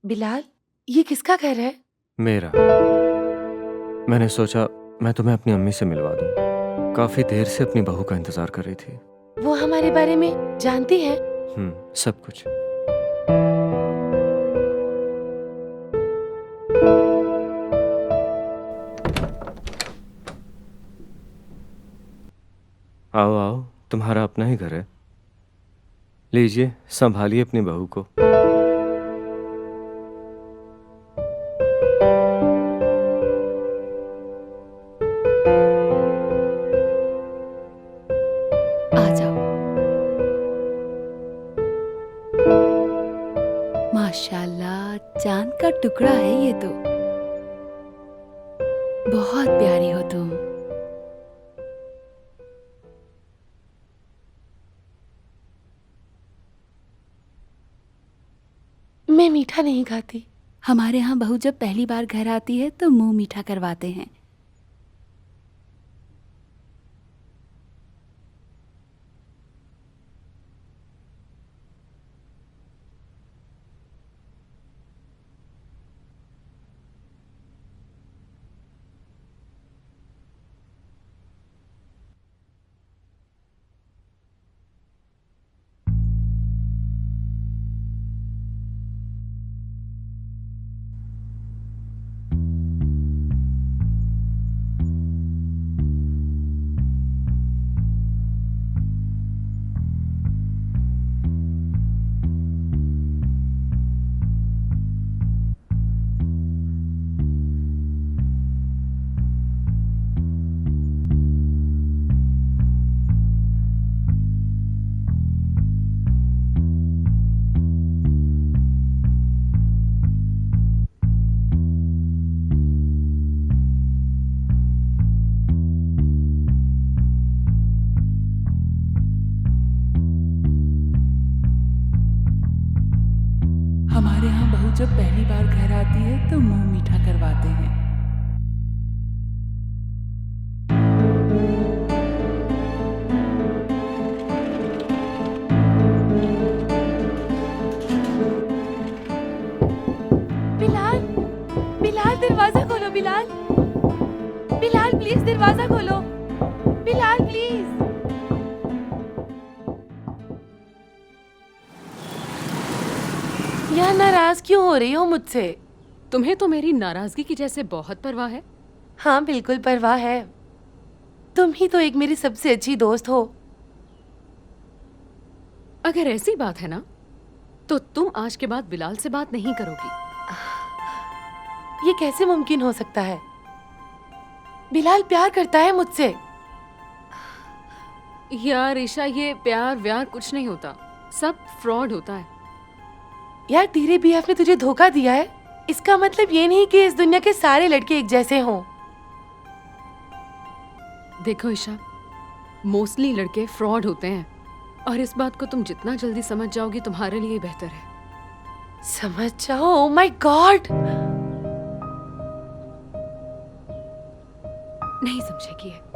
बिलाल, ये किसका घर है? मेरा। मैंने सोचा मैं तुम्हें अपनी अम्मी से मिलवा दूं। काफी देर से अपनी बहू का इंतजार कर रही थी। वो हमारे बारे में जानती है? सब कुछ। आओ आओ, तुम्हारा अपना ही घर है। लीजिए, संभालिए अपनी बहू को। आ जाओ। माशाल्लाह, चांद का टुकड़ा है ये तो। बहुत प्यारी हो तुम। मैं मीठा नहीं खाती। हमारे यहाँ बहू जब पहली बार घर आती है तो मुंह मीठा करवाते हैं। हमारे यहाँ बहू जब पहली बार घर आती है तो मुंह मीठा करवाते हैं। बिलाल, बिलाल दरवाजा खोलो बिलाल। बिलाल प्लीज दरवाजा खोलो। बिलाल प्लीज। यार नाराज क्यों हो रही हो मुझसे? तुम्हें तो मेरी नाराजगी की जैसे बहुत परवाह है। हाँ बिल्कुल परवाह है। तुम ही तो एक मेरी सबसे अच्छी दोस्त हो। अगर ऐसी बात है ना तो तुम आज के बाद बिलाल से बात नहीं करोगी। ये कैसे मुमकिन हो सकता है? बिलाल प्यार करता है मुझसे। यार ईशा, ये प्यार व्यार कुछ नहीं होता, सब फ्रॉड होता है। यार तेरे बीएफ ने तुझे धोखा दिया है, इसका मतलब ये नहीं कि इस दुनिया के सारे लड़के एक जैसे हों। देखो ईशा, मोस्टली लड़के फ्रॉड होते हैं और इस बात को तुम जितना जल्दी समझ जाओगी तुम्हारे लिए बेहतर है। समझ जाओ। Oh my God. नहीं समझेगी ये।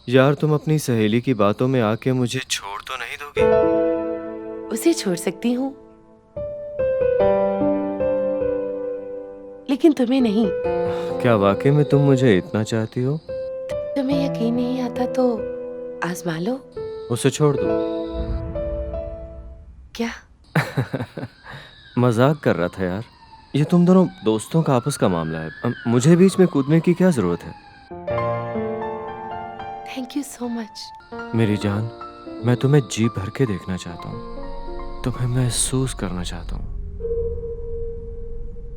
यार, तुम अपनी सहेली की बातों में आके मुझे छोड़ तो नहीं दोगी? उसे छोड़ सकती हूँ, लेकिन तुम्हें नहीं। क्या वाकई में तुम मुझे इतना चाहती हो? तुम्हें यकीन नहीं आता तो आजमा लो। उसे छोड़ दो। क्या? मजाक कर रहा था यार। ये तुम दोनों दोस्तों का आपस का मामला है। मुझे बीच में कूदने की क्या जरूरत है? Thank you so much. मेरी जान, मैं तुम्हें जी भर के देखना चाहता हूँ, तुम्हें महसूस करना चाहता हूँ।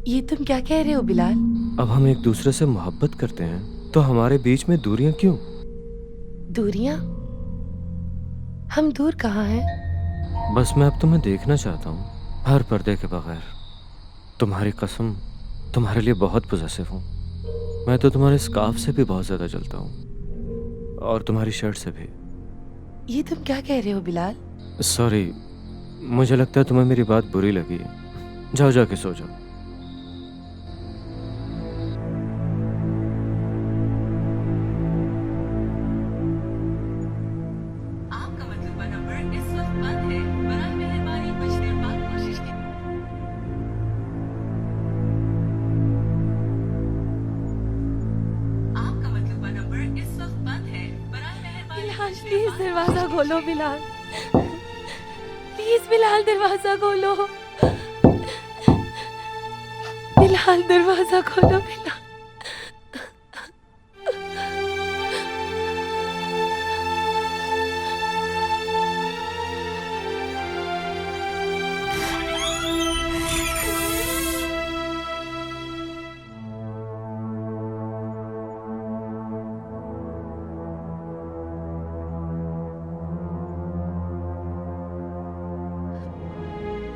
ये तुम क्या कह रहे हो बिलाल? अब हम एक दूसरे से मोहब्बत करते हैं तो हमारे बीच में दूरियां क्यों? दूरियां? हम दूर कहाँ हैं? बस मैं अब तुम्हें देखना चाहता हूँ, हर पर्दे के बगैर। तुम्हारी कसम, तुम्हारे लिए बहुत पॉजिटिव हूँ। मैं तो तुम्हारे स्कार्फ से भी बहुत ज्यादा जलता हूँ, और तुम्हारी शर्ट से भी। ये तुम क्या कह रहे हो बिलाल? सॉरी, मुझे लगता है तुम्हें मेरी बात बुरी लगी है। जाओ जाके सो जाओ। आपका मतलब नंबर इस वक्त बंद है। बराए मेहरबानी कुछ देर बाद कोशिश कीजिए। आपका मतलब नंबर इस वक्त बंद है। बराए मेहरबानी बिलाल प्लीज दरवाजा खोलो बिलाल। प्लीज बिलाल दरवाजा खोलो। बिलाल दरवाजा खोलो बिलाल।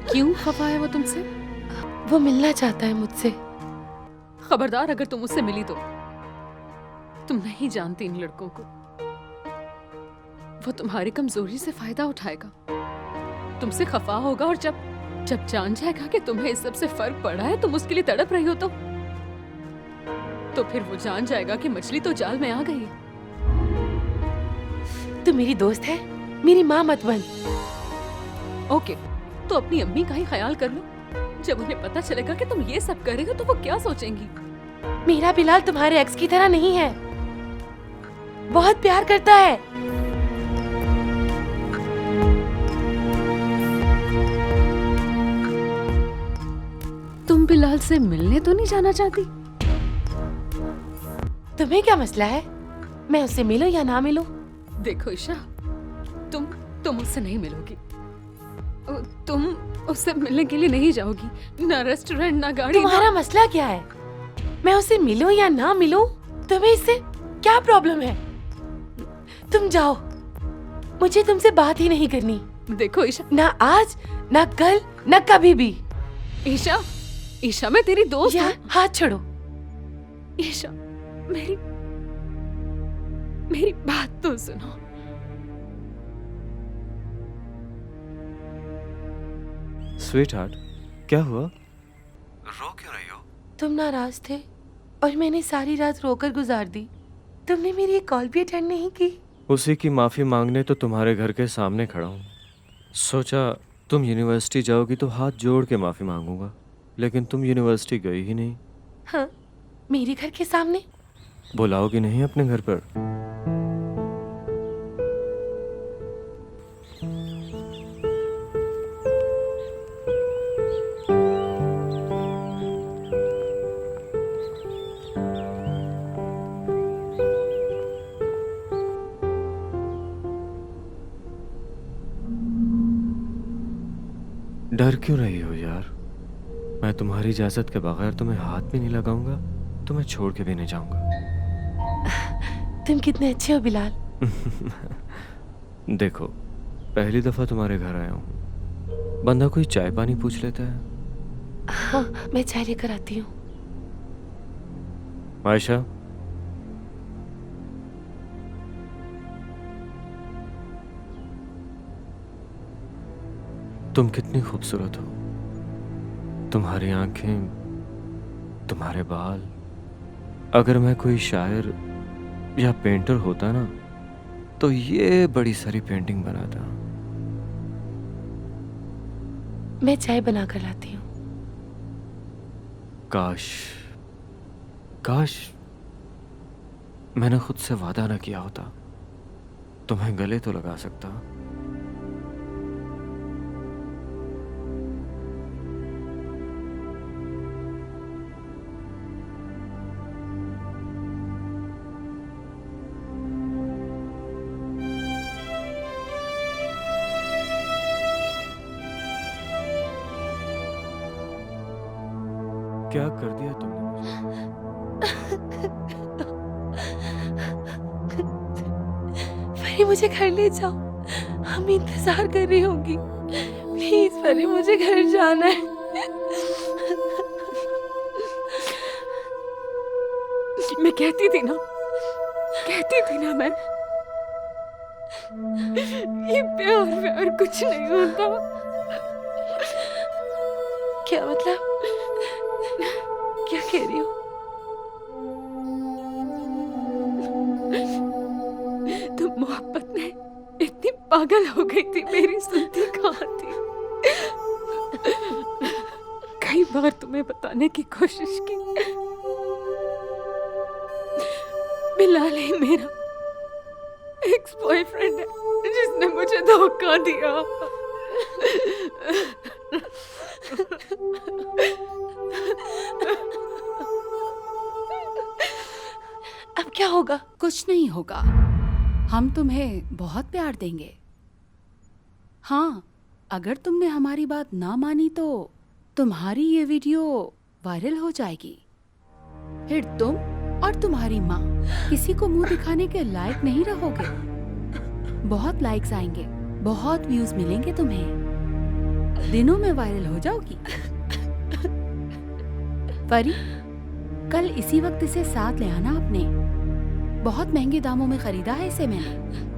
क्यों खफा है वो तुमसे? वो मिलना चाहता है मुझसे। खबरदार, अगर तुम उससे मिली तो तुम नहीं जानती इन लड़कों को। वो तुम्हारी कमजोरी से फायदा उठाएगा, तुमसे खफा होगा, और जब जब जान जाएगा कि तुम्हें इस सब से फर्क पड़ा है, तुम उसके लिए तड़प रही हो, तो फिर वो जान जाएगा कि मछली तो जाल में आ गई है। तू मेरी दोस्त है, मेरी माँ मत बन। ओके, तो अपनी अम्मी का ही ख्याल कर लो। जब उन्हें पता चलेगा कि तुम ये सब करेगा तो वो क्या सोचेंगी? मेरा बिलाल तुम्हारे एक्स की तरह नहीं है, बहुत प्यार करता है। तुम बिलाल से मिलने तो नहीं जाना चाहती? तुम्हें क्या मसला है, मैं उससे मिलूं या ना मिलूं? देखो ईशा, तुम उससे नहीं मिलोगी। तुम उससे मिलने के लिए नहीं जाओगी, ना रेस्टोरेंट ना गाड़ी। तुम्हारा मसला क्या है? मैं उससे मिलूं या ना मिलूं, तुम्हें इससे क्या प्रॉब्लम है? तुम जाओ, मुझे तुमसे बात ही नहीं करनी। देखो ईशा, ना आज, ना कल, ना कभी भी। ईशा, ईशा मैं तेरी दोस्त या हूँ। हाथ छोड़ो। ईशा, मेरी बात तो सुनो। स्वीटहार्ट, क्या हुआ? रो क्यों रही हो? तुम नाराज थे और मैंने सारी रात रोकर गुजार दी। तुमने मेरी एक कॉल भी अटेंड नहीं की। उसी की माफ़ी मांगने तो तुम्हारे घर के सामने खड़ा हूँ। सोचा तुम यूनिवर्सिटी जाओगी तो हाथ जोड़ के माफ़ी मांगूंगा, लेकिन तुम यूनिवर्सिटी गई ही नहीं। हाँ, मेरे घर के सामने। बुलाओगी नहीं अपने घर पर? डर क्यों रही हो यार? मैं तुम्हारी इजाजत के बगैर तुम्हें हाथ भी नहीं लगाऊंगा, तुम्हें छोड़ के भी नहीं जाऊंगा। तुम कितने अच्छे हो बिलाल। देखो, पहली दफा तुम्हारे घर आया हूँ, बंदा कोई चाय पानी पूछ लेता है। हाँ, मैं चाय लेकर आती हूँ। आयशा, तुम कितनी खूबसूरत हो। तुम्हारी आंखें, तुम्हारे बाल। अगर मैं कोई शायर या पेंटर होता ना, तो ये बड़ी सारी पेंटिंग बनाता। मैं चाय बना कर लाती हूँ। काश काश मैंने खुद से वादा ना किया होता, तुम्हें गले तो लगा सकता। क्या कर दिया तुमने मुझे? परी, मुझे घर ले जाओ, हम इंतजार कर रही होंगी। प्लीज परी, मुझे घर जाना है। मैं कहती थी ना मैं, ये प्यार कुछ नहीं होता। क्या मतलब? क्या कह रही हो? तुम मोहब्बत में इतनी पागल हो गई थी, मेरी सुनती कहाँ थी। कई बार तुम्हें बताने की कोशिश की, बिलाल ही मेरा एक्स बॉयफ्रेंड है जिसने मुझे धोखा दिया। अब क्या होगा? कुछ नहीं होगा, हम तुम्हें बहुत प्यार देंगे। हाँ, अगर तुमने हमारी बात ना मानी तो तुम्हारी ये वीडियो वायरल हो जाएगी। फिर तुम और तुम्हारी माँ किसी को मुंह दिखाने के लायक नहीं रहोगे। बहुत लाइक्स आएंगे, बहुत व्यूज मिलेंगे तुम्हें, दिनों में वायरल हो जाओगी। परी, कल इसी वक्त इसे साथ ले आना अपने। बहुत महंगे दामों में खरीदा है इसे मैंने।